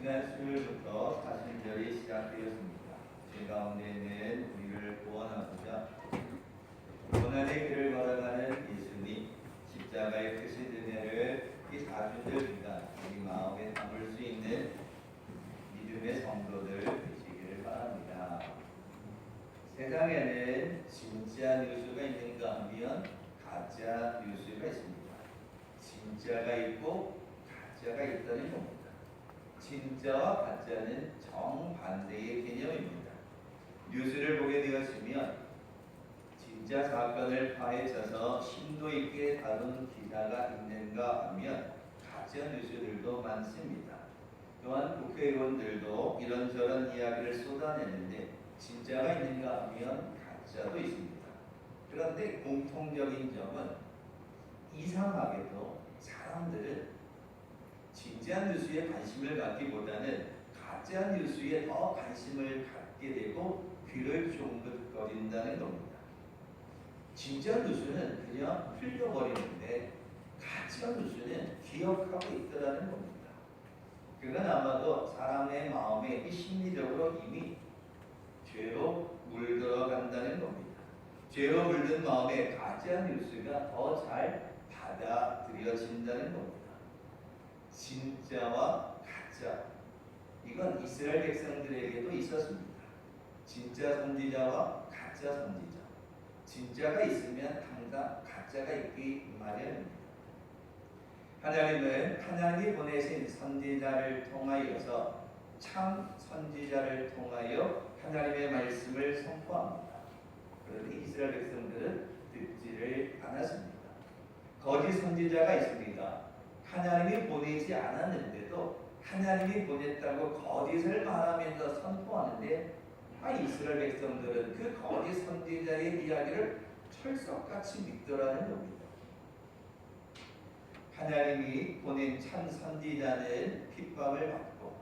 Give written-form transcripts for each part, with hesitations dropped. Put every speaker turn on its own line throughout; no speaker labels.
지난 수요일부터 사순절이 시작되었습니다. 제 가운데 있는 우리를 구원하고자 고난의 길을 걸어가는 예수님, 십자가의 크신 은혜를 이 사순절 기간 우리 마음에 담을 수 있는 믿음의 성도들 되시기를 바랍니다. 세상에는 진짜 뉴스가 있는가 하면 가짜 뉴스가 있습니다. 진짜가 있고 가짜가 있다는 겁니다. 진짜와 가짜는 정반대의 개념입니다. 뉴스를 보게 되었으면 진짜 사건을 파헤쳐서 심도 있게 다룬 기사가 있는가 하면 가짜 뉴스들도 많습니다. 또한 국회의원들도 이런저런 이야기를 쏟아내는데 진짜가 있는가 하면 가짜도 있습니다. 그런데 공통적인 점은 이상하게도 사람들은 진짜 뉴스에 관심을 갖기보다는 가짜 뉴스에 더 관심을 갖게 되고 귀를 쫑긋거린다는 겁니다. 진짜 뉴스는 그냥 흘려버리는데 가짜 뉴스는 기억하고 있더라는 겁니다. 그건 아마도 사람의 마음에 심리적으로 이미 죄로 물들어간다는 겁니다. 죄로 물든 마음에 가짜 뉴스가 더 잘 받아들여진다는 겁니다. 진짜와 가짜, 이건 이스라엘 백성들에게도 있었습니다. 진짜 선지자와 가짜 선지자. 진짜가 있으면 항상 가짜가 있기 마련입니다. 하나님은 하나님이 보내신 선지자를 통하여서 참 선지자를 통하여 하나님의 말씀을 선포합니다. 그런데 이스라엘 백성들은 듣지를 않았습니다. 거짓 선지자가 있습니다. 하나님이 보내지 않았는데도 하나님이 보냈다고 거짓을 말하면서 선포하는데 이스라엘 백성들은 그 거짓 선지자의 이야기를 철석같이 믿더라는 겁니다. 하나님이 보낸 참 선지자는 핍박을 받고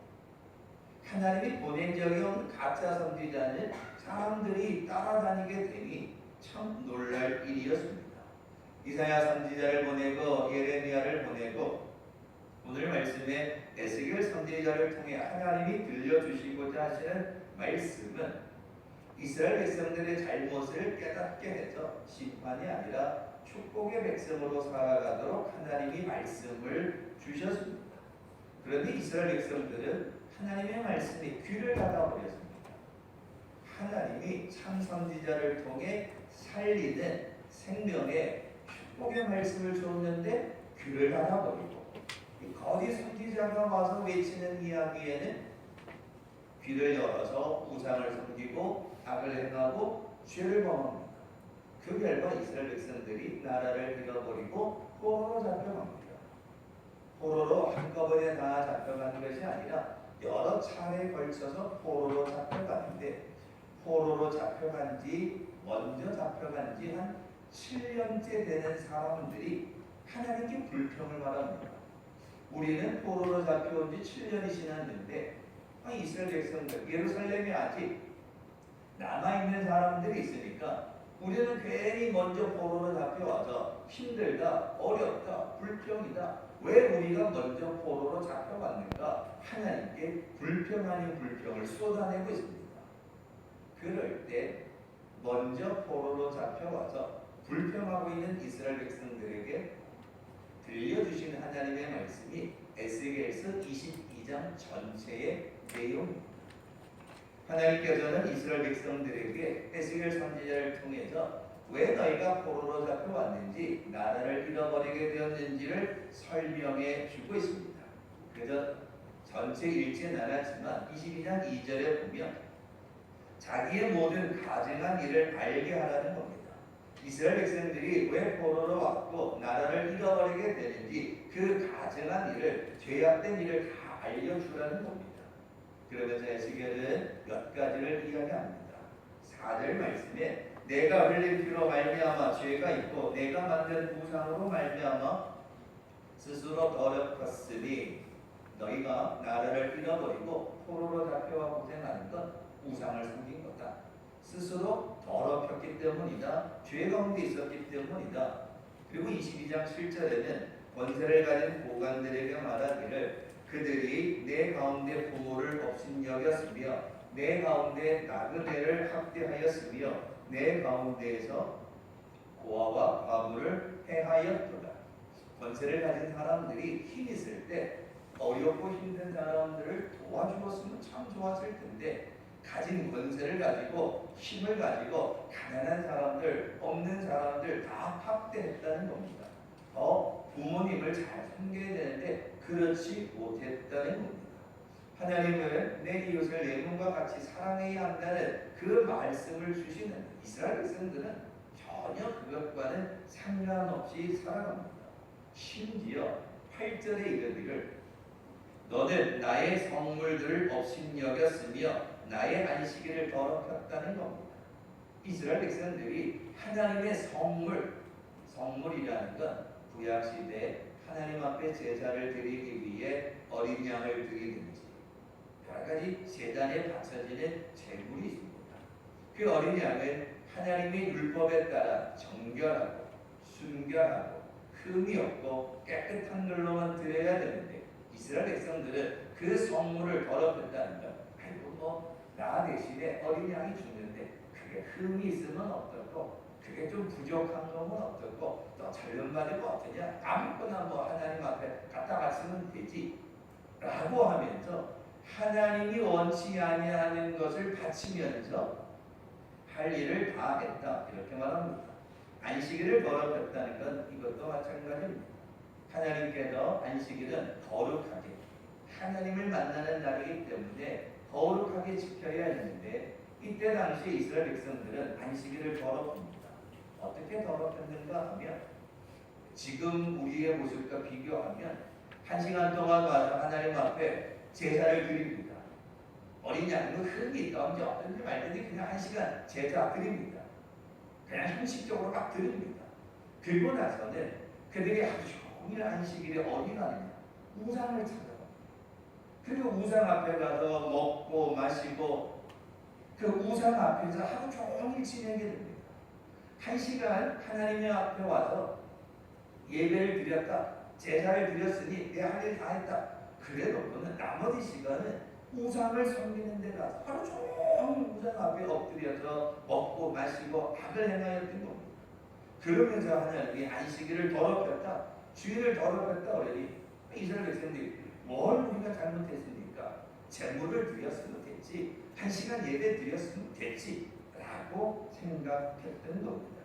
하나님이 보낸 적이 없는 가짜 선지자는 사람들이 따라다니게 되니 참 놀랄 일이었습니다. 이사야 선지자를 보내고 예레미야를 보내고 오늘 말씀에 에스겔 선지자를 통해 하나님이 들려주시고자 하시는 말씀은 이스라엘 백성들의 잘못을 깨닫게 해서 심판이 아니라 축복의 백성으로 살아가도록 하나님이 말씀을 주셨습니다. 그런데 이스라엘 백성들은 하나님의 말씀에 귀를 닫아버렸습니다. 하나님이 참 선지자를 통해 살리는 생명의 축복의 말씀을 줬는데 귀를 닫아버리고 거짓 선지자가 와서 외치는 이야기에는 귀를 열어서 우상을 섬기고 악을 행하고 죄를 범합니다. 그 결과 이스라엘 백성들이 나라를 잃어버리고 포로로 잡혀갑니다. 포로로 한꺼번에 다 잡혀가는 것이 아니라 여러 차례에 걸쳐서 포로로 잡혀가는데 포로로 먼저 잡혀간 지 한 7년째 되는 사람들이 하나님께 불평을 말합니다. 우리는 포로로 잡혀온 지 7년이 지났는데 이스라엘 백성들, 예루살렘에 아직 남아있는 사람들이 있으니까 우리는 괜히 먼저 포로로 잡혀와서 힘들다, 어렵다, 불평이다. 왜 우리가 먼저 포로로 잡혀갔는가? 하나님께 불평 아닌 불평을 쏟아내고 있습니다. 그럴 때 먼저 포로로 잡혀와서 불평하고 있는 이스라엘 백성들에게 들려주신 하나님의 말씀이 에스겔서 22장 전체의 내용입니다. 하나님께서는 이스라엘 백성들에게 에스겔 선지자를 통해서 왜 너희가 포로로 잡혀왔는지 나라를 잃어버리게 되었는지를 설명해 주고 있습니다. 그래서 전체 읽지는 않았지만 22장 2절에 보면 자기의 모든 가증한 일을 알게 하라는 겁니다. 이스라엘 백성들이 왜 포로로 왔고 나라를 잃어버리게 되는지 그 가증한 일을, 죄악된 일을 다 알려주라는 겁니다. 그러면서 에스겔은 몇 가지를 이야기합니다. 4절 말씀에 내가 흘린 피로 말미암아 죄가 있고 내가 만든 우상으로 말미암아 스스로 더럽혔으니 너희가 나라를 잃어버리고 포로로 잡혀와 고생하는 것 우상을 섬긴 거다. 스스로 더럽혔기 때문이다. 죄 가운데 있었기 때문이다. 그리고 22장 7절에는 권세를 가진 고관들에게 말하기를 그들이 내 가운데 부모를 업신여겼으며 내 가운데 나그네를 학대하였으며 내 가운데에서 고아와 과부를 해하였도다. 권세를 가진 사람들이 힘 있을 때 어렵고 힘든 사람들을 도와주었으면 참 좋았을 텐데 가진 권세를 가지고 힘을 가지고 가난한 사람들, 없는 사람들 다 학대했다는 겁니다. 부모님을 잘 섬겨야 되는데 그렇지 못했다는 겁니다. 하나님은 내 이웃을 내 몸과 같이 사랑해야 한다는 그 말씀을 주시는 이스라엘 백성들은 전혀 그것과는 상관없이 살아갑니다. 심지어 8절에 이르기를 너는 나의 성물들을 업신여겼으며 나의 안식일을 더럽혔다는 겁니다. 이스라엘 백성들이 하나님의 성물이라는 건 구약시대에 하나님 앞에 제사를 드리기 위해 어린 양을 드리든지 여러 가지 제단에 바쳐지는 제물이 있습니다. 그 어린 양은 하나님의 율법에 따라 정결하고 순결하고 흠이 없고 깨끗한 걸로만 드려야 되는데 이스라엘 백성들은 그 성물을 더럽혔다는 것. 아이고 나 대신에 어린 양이 죽는데 그게 흠이 있으면 어떻고 그게 좀 부족한 거면 어떻고 또 잘못맞으면 어떠냐 아무거나 하나님 앞에 갖다 바치면 되지 라고 하면서 하나님이 원치 아니하는 것을 바치면서 할 일을 다 했다 이렇게 말합니다. 안식일을 더럽혔다는 건 이것도 마찬가지입니다. 하나님께서 안식일은 거룩하게 하나님을 만나는 날이기 때문에 거룩하게 지켜야 했는데 이때 당시 이스라엘 백성들은 안식일을 더럽힙니다. 어떻게 더럽혔는가 하면 지금 우리의 모습과 비교하면 1시간 동안 와서 하나님 앞에 제사를 드립니다. 어린 양은 흠이 있던지 어떤지 말든지 그냥 1시간 제사 드립니다. 그냥 형식적으로 막 드립니다. 그리고 나서는 그들이 아주 종일 안식일에 어디 가느냐 우상을 찾아갑니다. 그리고 우상 앞에 가서 먹고 마시고 그 우상 앞에서 하루 종일 지내게 됩니다. 1시간 하나님의 앞에 와서 예배를 드렸다. 제사를 드렸으니 내 할 일 다 했다. 그래놓고는 나머지 시간은 우상을 섬기는 데 가서 하루 종일 우상 앞에 엎드려서 먹고 마시고 악을 행하였던 겁니다. 그러면서 하나님이 안식일을 더럽혔다. 주일을 더럽혔다. 그러니 이스라엘 백성들이 뭘 우리가 잘못했습니까? 제물을 드렸으면 됐지. 1시간 예배 드렸으면 됐지. 라고 생각했던 겁니다.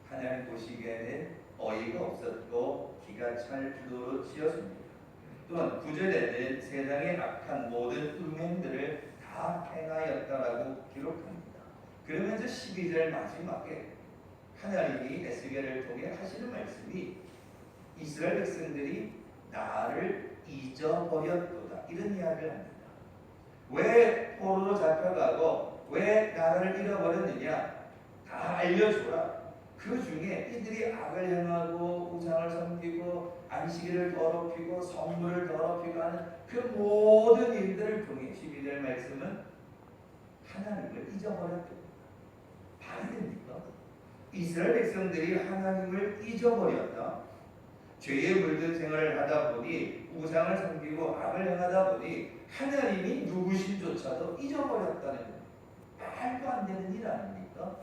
하나님 보시기에는 어이가 없었고 기가 찰 부도로치였습니다. 또한 9절에는 세상의 악한 모든 음행들을 다 행하였다라고 기록합니다. 그러면서 12절 마지막에 하나님이 에스겔을 통해 하시는 말씀이 이스라엘 백성들이 나를 잊어버렸도다 이런 이야기를 합니다. 왜 포로로 잡혀가고 왜 나라를 잃어버렸느냐 다 알려줘라. 그 중에 이들이 악을 행하고 우상을 섬기고 안식일을 더럽히고 성물을 더럽히고 하는 그 모든 일들을 통해 12절 말씀은 하나님을 잊어버렸다. 말이 됩니까? 이스라엘 백성들이 하나님을 잊어버렸다. 죄에 물든 생활을 하다 보니 우상을 섬기고 악을 행하다 보니 하나님이 누구신조차도 잊어버렸다는 말도 안 되는 일 아닙니까?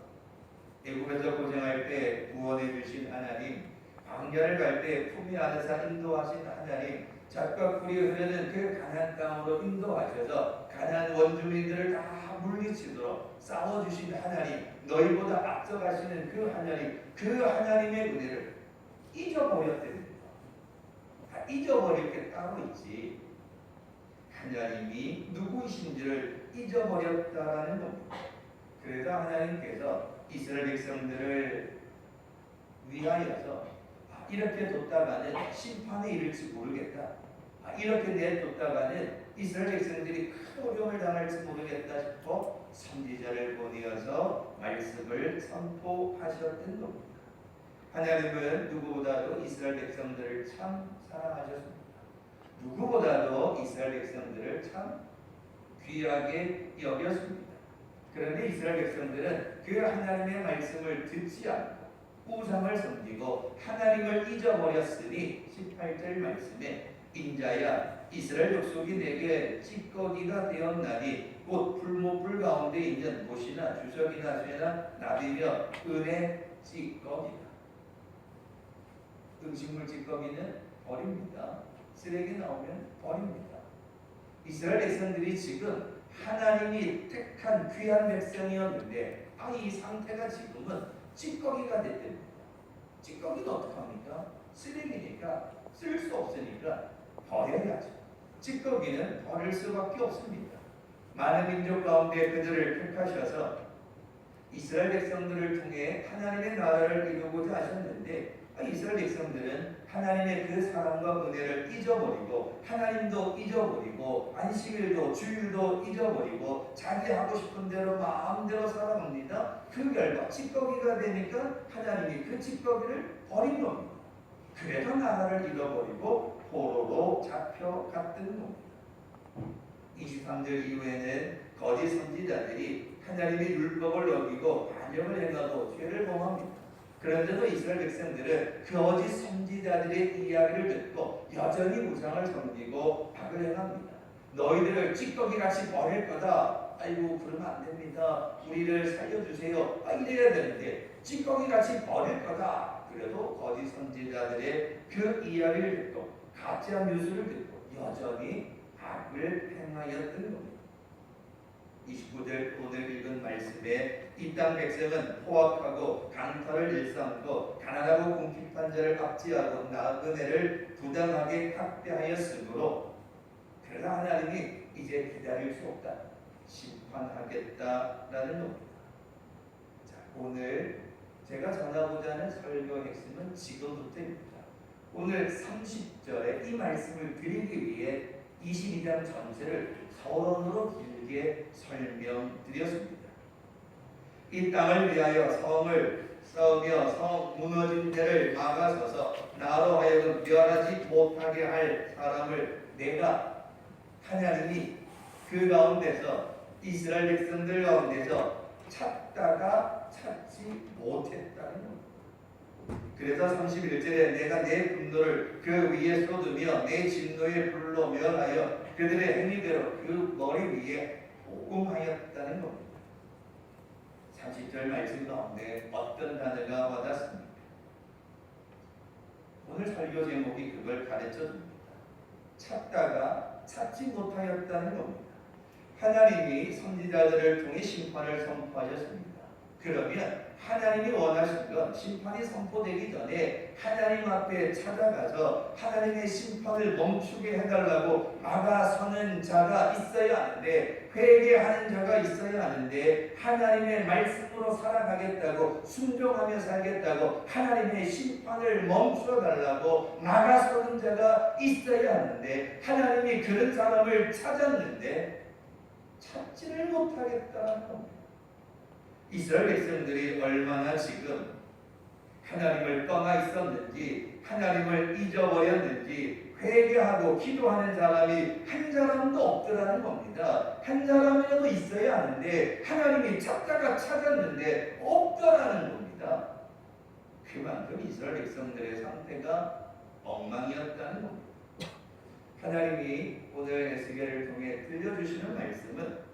애굽에서 고생할 때 구원해 주신 하나님, 광야를 갈 때 품위 안에서 인도하신 하나님, 젖과 꿀이 흐르는 그 가나안 땅으로 인도하셔서 가나안 원주민들을 다 물리치도록 싸워주신 하나님, 너희보다 앞서가시는 그 하나님, 그 하나님의 은혜를 잊어버렸답니다. 잊어버릴 게 따로 있지. 하나님이 누구이신지를 잊어버렸다는 겁니다. 그래서 하나님께서 이스라엘 백성들을 위하여서 이렇게 뒀다가는 심판에 이를지 모르겠다. 이렇게 내뒀다가는 이스라엘 백성들이 큰 어려움을 당할지 모르겠다 싶어 선지자를 보내어서 말씀을 선포하셨던 겁니다. 하나님은 누구보다도 이스라엘 백성들을 참 사랑하셨습니다. 누구보다도 이스라엘 백성들을 참 귀하게 여겼습니다. 그런데 이스라엘 백성들은 그 하나님의 말씀을 듣지 않고 우상을 섬기고 하나님을 잊어버렸으니 18절 말씀에 인자야 이스라엘 족속이 내게 찌꺼기가 되었나니 곧 풀무불 가운데 있는 못이나 주석이나 쇠나 나비며 은의 찌꺼기다. 음식물 찌꺼기는 버립니다. 쓰레기 나오면 버립니다. 이스라엘 백성들이 지금 하나님이 택한 귀한 백성이었는데 이 상태가 지금은 찌꺼기가 됐답니다. 찌꺼기는 어떡합니까? 쓰레기니까 쓸 수 없으니까 버려야죠. 찌꺼기는 버릴 수밖에 없습니다. 많은 민족 가운데 그들을 택하셔서 이스라엘 백성들을 통해 하나님의 나라를 이루고자 하셨는데 이스라엘 백성들은 하나님의 그 사랑과 은혜를 잊어버리고 하나님도 잊어버리고 안식일도 주일도 잊어버리고 자기 하고 싶은 대로 마음대로 살아갑니다. 그 결과 찌꺼기가 되니까 하나님이 그 찌꺼기를 버린 겁니다. 그래도 나라를 잃어버리고 포로로 잡혀갔던 겁니다. 23절 이후에는 거짓 선지자들이 하나님의 율법을 어기고 반역을 행하고 죄를 범합니다. 그런데도 이스라엘 백성들은 그 거짓 선지자들의 이야기를 듣고 여전히 우상을 섬기고 악을 행합니다. 너희들을 찌꺼기같이 버릴 거다. 아이고 그러면 안 됩니다. 우리를 살려주세요. 이래야 되는데 찌꺼기같이 버릴 거다. 그래도 거짓 선지자들의 그 이야기를 듣고 가짜 뉴스를 듣고 여전히 악을 행하였던 겁니다. 29절 오늘 읽은 말씀에 이 땅 백성은 포악하고 강탈을 일삼고 가난하고 궁핍한 자를 압제하고 나그네를 부당하게 학대하였으므로 그러나 하나님이 이제 기다릴 수 없다. 심판하겠다라는 겁니다. 자, 오늘 제가 전하고자 하는 설교 핵심은 지금부터입니다. 오늘 30절에 이 말씀을 드리기 위해 22장 전체를 서론으로 길게 설명드렸습니다. 이 땅을 위하여 성을 쌓으며 성 무너진 데를 막아서서 나로 하여금 멸하지 못하게 할 사람을 내가 하나님이 그 가운데서 이스라엘 백성들 가운데서 찾다가 찾지 못했다는 겁니다. 그래서 31절에 내가 내 분노를 그 위에 쏟으며 내 진노의 불로 멸하여 그들의 행위대로 그 머리 위에 복음하였다는 겁니다. 30절 말씀 가운데 어떤 단어가 와닿습니까? 오늘 설교 제목이 그걸 가르쳐줍니다. 찾다가 찾지 못하였다는 겁니다. 하나님이 선지자들을 통해 심판을 선포하셨습니다. 그러면 하나님이 원하신 건 심판이 선포되기 전에 하나님 앞에 찾아가서 하나님의 심판을 멈추게 해달라고 막아서는 자가 있어야 하는데 회개하는 자가 있어야 하는데 하나님의 말씀으로 살아가겠다고 순종하며 살겠다고 하나님의 심판을 멈춰달라고 막아서는 자가 있어야 하는데 하나님이 그런 사람을 찾았는데 찾지를 못하겠다는 겁니다. 이스라엘 백성들이 얼마나 지금 하나님을 떠나 있었는지 하나님을 잊어버렸는지 회개하고 기도하는 사람이 한 사람도 없더라는 겁니다. 한 사람이라도 있어야 하는데 하나님이 찾다가 찾았는데 없더라는 겁니다. 그만큼 이스라엘 백성들의 상태가 엉망이었다는 겁니다. 하나님이 오늘 에스겔을 통해 들려주시는 말씀은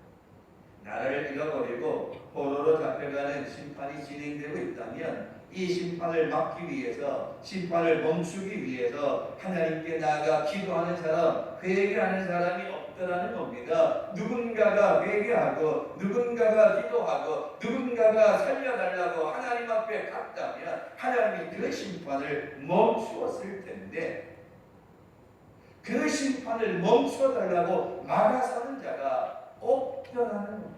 나라를 잃어버리고 포로로 잡혀가는 심판이 진행되고 있다면 이 심판을 막기 위해서 심판을 멈추기 위해서 하나님께 나아가 기도하는 사람, 회개하는 사람이 없더라는 겁니다. 누군가가 회개하고 누군가가 기도하고 누군가가 살려달라고 하나님 앞에 갔다면 하나님이 그 심판을 멈추었을 텐데 그 심판을 멈춰달라고 막아서는 자가 없더라는 겁니다.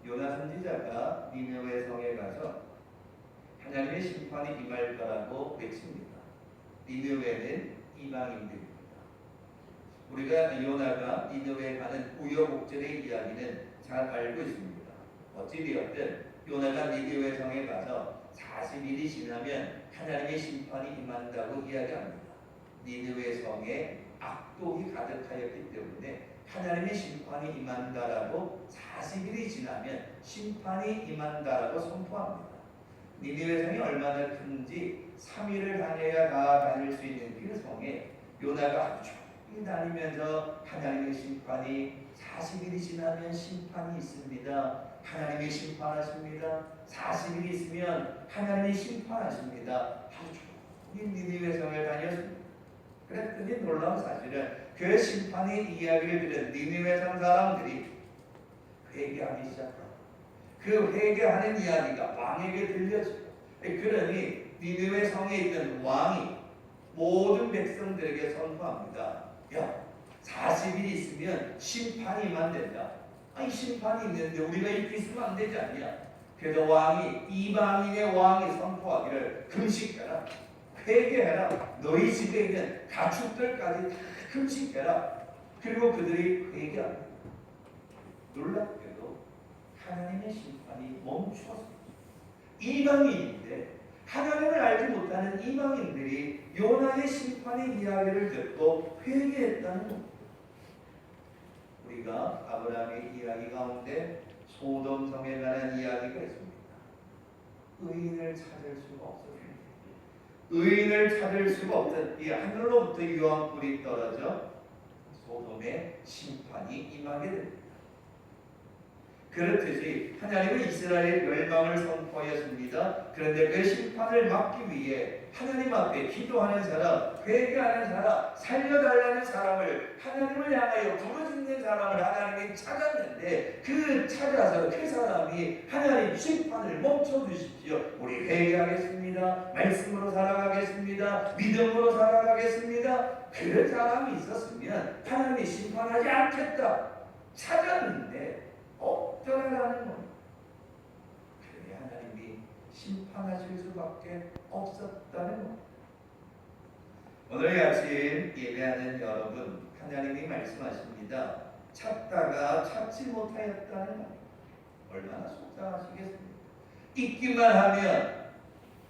요나 선지자가 니느웨 성에 가서 하나님의 심판이 임할 거라고 외칩니다. 니느웨는 이방인들입니다. 우리가 요나가 니느웨에 가는 우여곡절의 이야기는 잘 알고 있습니다. 어찌되었든 요나가 니느웨 성에 가서 40일이 지나면 하나님의 심판이 임한다고 이야기합니다. 니느웨 성에 악독이 가득하였기 때문에 하나님의 심판이 임한다라고 40일이 지나면 심판이 임한다라고 선포합니다. 니느웨 성이 얼마나 큰지 3일을 다녀야 다 다닐 수 있는 그 성에 요나가 하루 종일 다니면서 하나님의 심판이 40일이 지나면 심판이 있습니다. 하나님이 심판하십니다. 40일이 있으면 하나님이 심판하십니다. 하루 종일 니느웨 성을 다녔습니다. 그랬더니 놀라운 사실은 그 심판의 이야기를 들은 니느웨 성 사람들이 회개하기 시작합니다. 그 회개하는 이야기가 왕에게 들려져요. 그러니 니느웨 성에 있던 왕이 모든 백성들에게 선포합니다. 야, 40일이 있으면 심판이 임한다. 아니 심판이 있는데 우리가 이렇게 있으면 안 되지 않냐. 그래서 왕이 이방인의 왕이 선포하기를 금식해라, 회개해라, 너희 집에 있는 가축들까지 다 금식해라. 그리고 그들이 회개합니다. 놀랍게도 하나님의 심판이 멈추었습니다. 이방인인데 하나님을 알지 못하는 이방인들이 요나의 심판의 이야기를 듣고 회개했다는 겁니다. 우리가 아브라함의 이야기 가운데 소돔성에 관한 이야기가 있습니다. 의인을 찾을 수가 없었습니다. 의인을 찾을 수가 없던 이 하늘로부터 유황불이 떨어져 소돔의 심판이 임하게 됩니다. 그렇듯이 하나님은 이스라엘 멸망을 선포하였습니다. 그런데 그 심판을 막기 위해 하나님 앞에 기도하는 사람, 회개하는 사람, 살려달라는 사람을 하나님을 향하여 부르짖는 사람을 하나님이 찾았는데 그 찾아서 그 사람이 하나님 심판을 멈춰주십시오. 우리 회개하겠습니다. 말씀으로 살아가겠습니다. 믿음으로 살아가겠습니다. 그 사람이 있었으면 하나님이 심판하지 않겠다. 찾았는데 떠나라는 겁니다. 그러니 하나님이 심판하실 수밖에 없었다는 겁니다. 오늘 아침 예배하는 여러분, 하나님이 말씀하십니다. 찾다가 찾지 못하였다는 겁니다. 얼마나 속상하시겠습니까? 있기만 하면,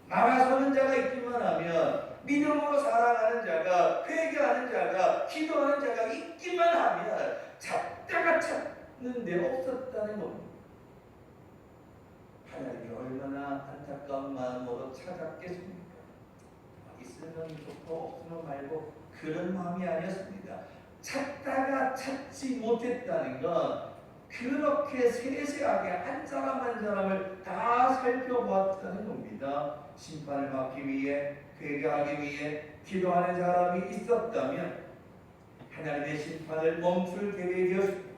나가서는 자가 있기만 하면, 믿음으로 살아가는 자가, 회개하는 자가, 기도하는 자가 있기만 하면 찾다가 찾는데 없었다는 겁니다. 하나님이 얼마나 안타까운 마음으로 찾았겠습니까? 있으면 좋고 없으면 말고 그런 마음이 아니었습니다. 찾다가 찾지 못했다는 건 그렇게 세세하게 한 사람 한 사람을 다 살펴보았다는 겁니다. 심판을 막기 위해, 회개하기 위해 기도하는 사람이 있었다면 하나님의 심판을 멈출 계획이었습니다.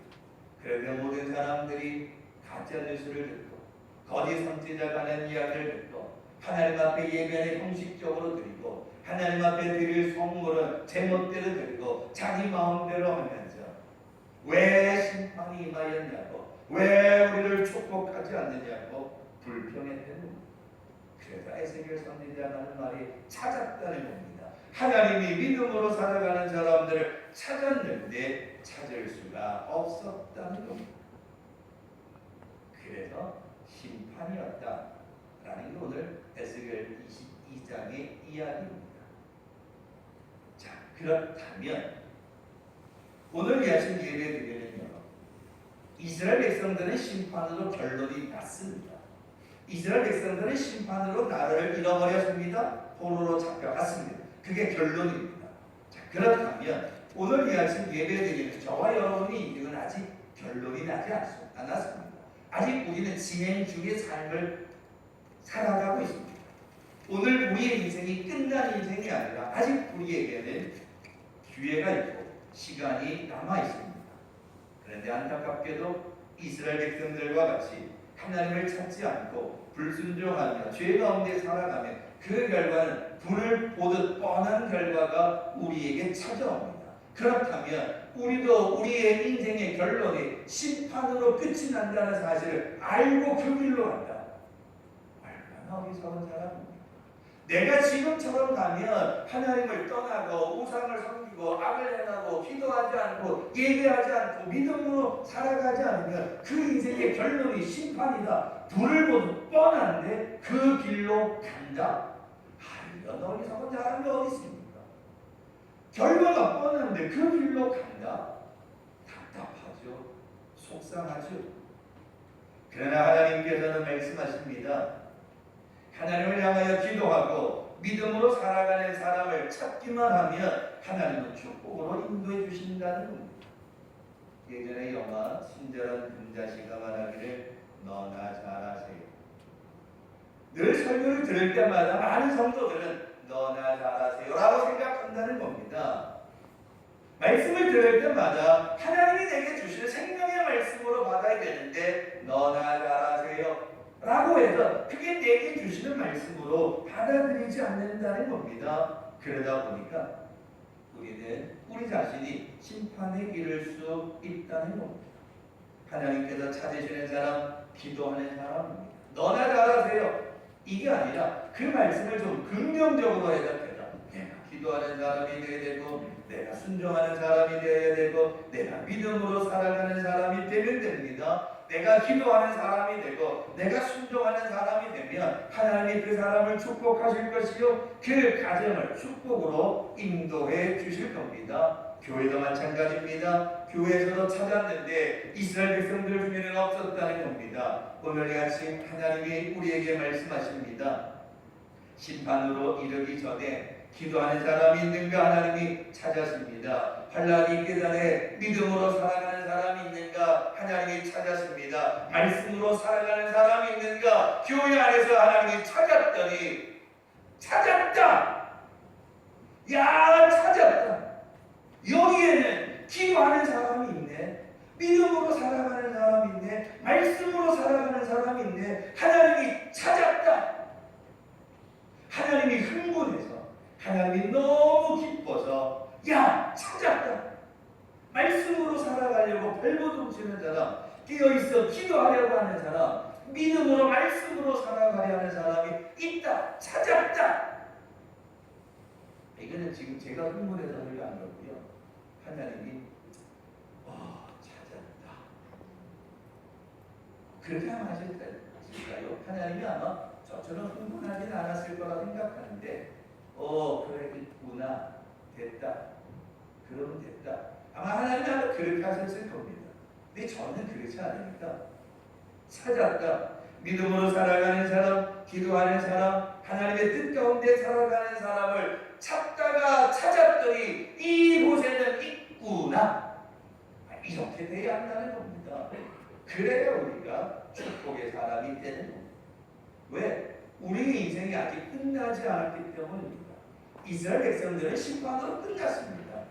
그런데 모든 사람들이 가짜 뉴스를 듣고 거짓 선지자가 하는 이야기를 듣고 하나님 앞에 예배를 형식적으로 드리고 하나님 앞에 드릴 선물은 제멋대로 드리고 자기 마음대로 하면서 왜 심판이 임하였냐고, 왜 우리를 축복하지 않느냐고 불평했다는 겁니다. 그래서 에스겔 선지자가 하는 말이 찾았다는 겁니다. 하나님이 믿음으로 살아가는 사람들을 찾았는데 찾을 수가 없었다는 겁니다. 그래서 심판이었다라는 게 오늘 에스겔 22장의 이야기입니다. 자, 그렇다면 오늘 이 아침 예배드리는요, 이스라엘 백성들의 심판으로 결론이 났습니다. 이스라엘 백성들의 심판으로 나라를 잃어버렸습니다. 포로로 잡혀갔습니다. 그게 결론입니다. 자, 그렇다면 오늘 이 아침 예배드리는 저와 여러분의 인생은 아직 결론이 나지 않았습니다. 아직 우리는 진행 중의 삶을 살아가고 있습니다. 오늘 우리의 인생이 끝난 인생이 아니라 아직 우리에게는 기회가 있고 시간이 남아 있습니다. 그런데 안타깝게도 이스라엘 백성들과 같이 하나님을 찾지 않고 불순종하며 죄 가운데 살아가며 그 결과는 불을 보듯 뻔한 결과가 우리에게 찾아옵니다. 그렇다면 우리도 우리의 인생의 결론이 심판으로 끝이 난다는 사실을 알고 그 길로 간다. 얼마나 어리석은 사람입니까? 내가 지금처럼 가면 하나님을 떠나고 우상을 섬기고 악을 행하고 기도하지 않고 예배하지 않고 믿음으로 살아가지 않으면 그 인생의 결론이 심판이다. 불을 보듯 뻔한데 그 길로 간다. 이런 어리석은 사람이 어디 있습니까? 결과가 뻔한데 그 길로 간다. 답답하죠. 속상하죠. 그러나 하나님께서는 말씀하십니다. 하나님을 향하여 기도하고 믿음으로 살아가는 사람을 찾기만 하면 하나님은 축복으로 인도해 주신다는 겁니다. 예전에 영화 친절한 금자씨가 말하기를 너나 잘하세요. 늘 설교를 들을 때마다 많은 성도들은 너나 잘하세요 라고 생각한다는 겁니다. 말씀을 들을 때마다 하나님이 내게 주시는 생명의 말씀으로 받아야 되는데 너나 잘하세요 라고 해서 그게 내게 주시는 말씀으로 받아들이지 않는다는 겁니다. 그러다 보니까 우리는 우리 자신이 심판에 이를 수 있다는 겁니다. 하나님께서 찾으시는 사람, 기도하는 사람입니다. 너나 잘하세요 이게 아니라 그 말씀을 좀 긍정적으로 해석해서 내가 기도하는 사람이 되어야 되고 내가 순종하는 사람이 되어야 되고 내가 믿음으로 살아가는 사람이 되면 됩니다. 내가 기도하는 사람이 되고 내가 순종하는 사람이 되면 하나님이 그 사람을 축복하실 것이요 그 가정을 축복으로 인도해 주실 겁니다. 교회도 마찬가지입니다. 교회에서도 찾았는데 이스라엘 백성들 중에는 없었다는 겁니다. 오늘 이 아침 하나님이 우리에게 말씀하십니다. 심판으로 이르기 전에 기도하는 사람이 있는가 하나님이 찾았습니다. 환난이 있기 전에 믿음으로 살아가는 사람이 있는가 하나님이 찾았습니다. 말씀으로 살아가는 사람이 있는가 교회 안에서 하나님이 찾았더니 찾았다. 야 찾았다. 여기에는 기도하는 사람이 있네. 믿음으로 살아가는 사람이 있네. 말씀으로 살아가는 사람이 있네. 하나님이 찾았다. 하나님이 흥분해서 하나님이 너무 기뻐서 야 찾았다. 말씀으로 살아가려고 발버둥 치는 사람, 깨어있어 기도하려고 하는 사람, 믿음으로 말씀으로 살아가려 하는 사람이 있다. 찾았다. 이거는 지금 제가 흥분해서 하는 게 아니고요. 하나님이 찾았다. 그렇게 하면 하실까요? 하나님이 아마 저처럼 흥분하진 않았을 거라 생각하는데 그래 있구나. 됐다. 그러면 됐다. 아마 하나님이 아마 그렇게 하셨을 겁니다. 근데 저는 그렇지 않으니까 찾았다. 믿음으로 살아가는 사람, 기도하는 사람, 하나님의 뜻 가운데 살아가는 사람을 찾다가 찾았더니 이곳에는 있구나. 이렇게 돼야 한다는 겁니다. 그래야 우리가 축복의 사람이 되는 겁니다. 왜? 우리의 인생이 아직 끝나지 않았기 때문입니다. 이스라엘 백성들은 심판으로 끝났습니다.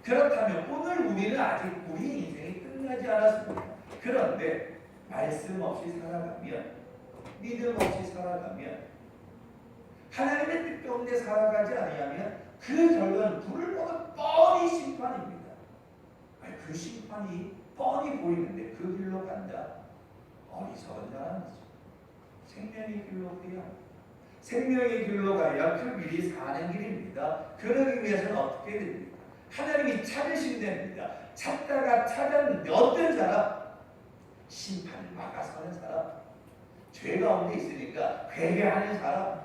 그렇다면 오늘 우리는 아직 우리 인생이 끝나지 않았습니다. 그런데 말씀 없이 살아가면, 믿음 없이 살아가면, 하나님의 뜻 가운데 살아가지 아니하면 그 결과는 불을 보듯 뻔히 심판입니다. 그 심판이 뻔히 보이는데 그 길로 간다? 어리석은 사람이죠. 생명의 길로 가야 합니다. 생명의 길로 가야 그 길이 사는 길입니다. 그러기 위해서는 어떻게 됩니까? 하나님이 찾으신답니다. 찾다가 찾았는데 어떤 사람? 심판을 막아서는 사람, 죄 가운데 있으니까 회개하는 사람,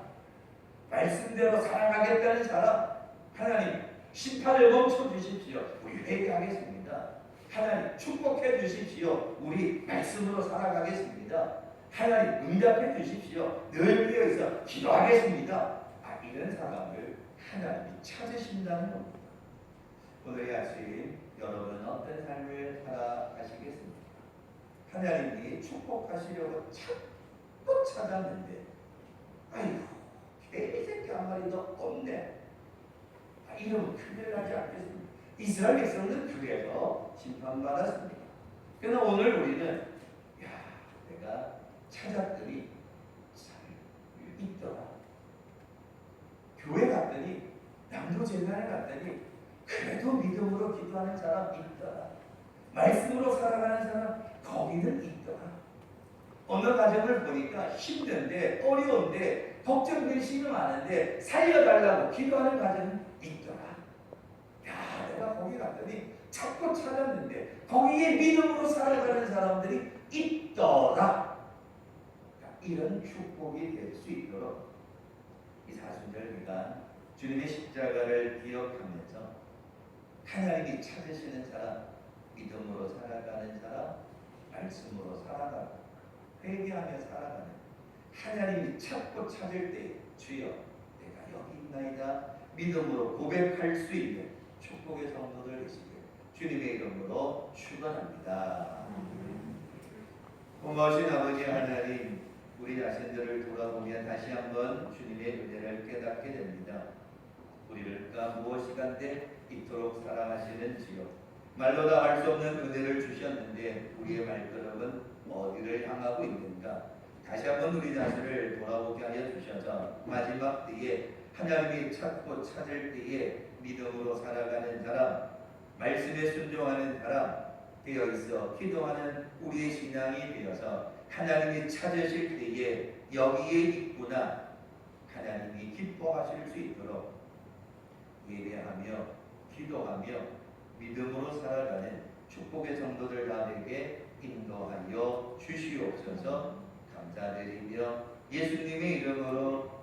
말씀대로 살아가겠다는 사람. 하나님 심판을 멈춰 주십시오. 우리 회개하겠습니다. 하나님 축복해 주십시오. 우리 말씀으로 살아가겠습니다. 하나님 응답해 주십시오. 늘 깨어있어 기도하겠습니다. 이런 사람을 하나님이 찾으신다는 겁니다. 오늘 이 아침 여러분은 어떤 삶을 살아가시겠습니까? 하나님이 축복하시려고 자꾸 찾았는데 아이고 개새끼 한 마리 더 없네. 이러면 큰일 나지 않겠습니까? 이스라엘 백성은 그래서 심판받았습니다. 그러나 오늘 우리는 내가 찾았더니 잘 있더라. 교회 갔더니 남도재단에 갔더니 그래도 믿음으로 기도하는 사람 있더라. 말씀으로 살아가는 사람 거기는 있더라. 어느 가정을 보니까 힘든데 어려운데 걱정되시는 많은데 살려달라고 기도하는 가정은 있더라. 내가 거기 갔더니 자꾸 찾았는데 거기에 믿음으로 살아가는 사람들이 있더라. 이런 축복이 될 수 있도록 이 사순절 기간 주님의 십자가를 기억하면서 하나님이 찾으시는 사람, 믿음으로 살아가는 사람, 말씀으로 살아가고 회개하며 살아가는 하나님이 찾고 찾을 때 주여 내가 여기 있나이다 믿음으로 고백할 수 있는 축복의 성도들 되시길 주님의 이름으로 축원합니다. 고마우신 아버지 하나님, 우리 자신들을 돌아보면 다시 한번 주님의 은혜를 깨닫게 됩니다. 우리를 무엇이간데 이토록 사랑하시는 주여, 말로 다 할 수 없는 은혜를 주셨는데 우리의 말걸음은 어디를 향하고 있는가? 다시 한번 우리 자신을 돌아보게 하여 주셔서 마지막 때에 하나님이 찾고 찾을 때에 믿음으로 살아가는 사람, 말씀에 순종하는 사람 되어 있어 기도하는 우리의 신앙이 되어서 하나님이 찾으실 때에 여기에 있구나 하나님이 기뻐하실 수 있도록 예배하며 기도하며 믿음으로 살아가는 축복의 성도들 다에게 인도하여 주시옵소서. 감사드리며 예수님의 이름으로